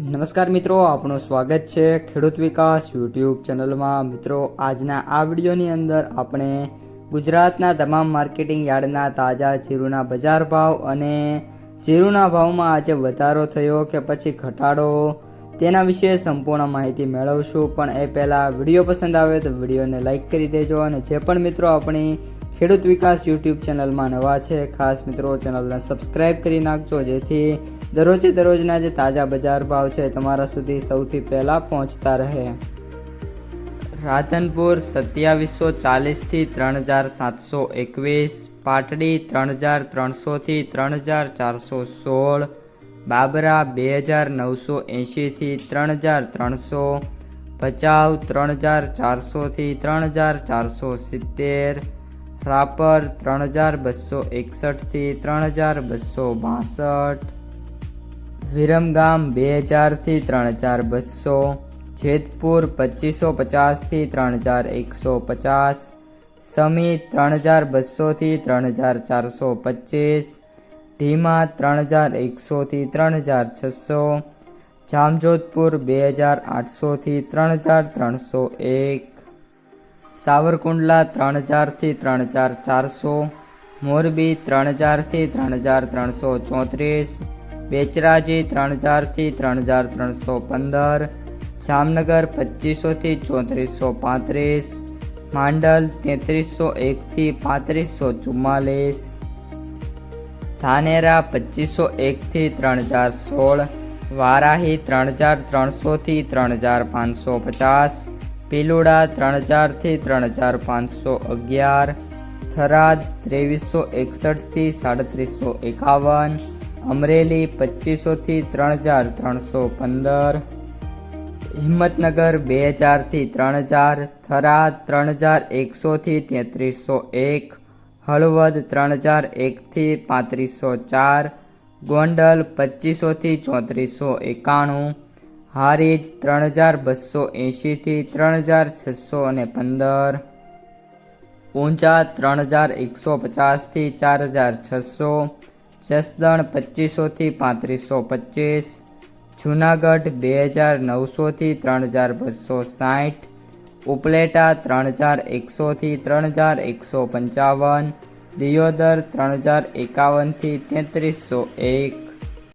નમસ્કાર મિત્રો, આપનું સ્વાગત છે ખેડૂત વિકાસ યુટ્યુબ ચેનલમાં। મિત્રો, આજના આ વિડીયોની અંદર આપણે ગુજરાતના તમામ માર્કેટિંગ યાર્ડના તાજા જીરુના બજાર ભાવ અને જીરુના ભાવમાં આજે વધારો થયો કે પછી ઘટાડો તેના વિશે સંપૂર્ણ માહિતી મેળવશું। પણ એ પહેલાં વિડીયો પસંદ આવે તો વિડીયોને લાઇક કરી દેજો, અને જે પણ મિત્રો આપણી ખેડૂત વિકાસ યુટ્યુબ ચેનલમાં નવા છે ખાસ મિત્રો ચેનલને સબસ્ક્રાઈબ કરી નાખજો, જેથી દરરોજના જે તાજા બજાર ભાવ છે તમારા સુધી સૌથી પહેલાં પહોંચતા રહે। રાધનપુર 2740 થી 3721, પાટડી 3300 થી 3416, બાબરા 2980 થી 3300, ભચાઉ 3400 થી 3470, રાપર 3261 થી 3262, વિરમગામ 2000 થી 3200, જેતપુર 2550 થી 3150, સમી 3200 થી 3425, ધીમા 3100 થી 3600, જામજોધપુર 2800 થી 3301, સાવરકુંડલા 3000 થી 3400, મોરબી 3000 થી 3334, બેચરાજી 3000 થી 3315, જામનગર 2500 થી 3435, માંડલ 3301 થી 3544, ધાનેરા 2501 થી 3016, વારાહી 3300 થી 3550, પીલુડા 3000 થી 3511, થરાદ 2361 થી 3751, અમરેલી 2500 થી 3315, હિંમતનગર 2000 થી 3000, થરાદ 3100 થી 3301, હળવદ 3001 થી 3504, ગોંડલ 2500 થી 3491, હારીજ 3280 થી 3615, ઊંઝા 3150 થી 4600, જસદણ 2500 થી 3525, જૂનાગઢ 2900 થી 3260, ઉપલેટા 3100 થી 3155, દિયોદર 3051 થી 3301,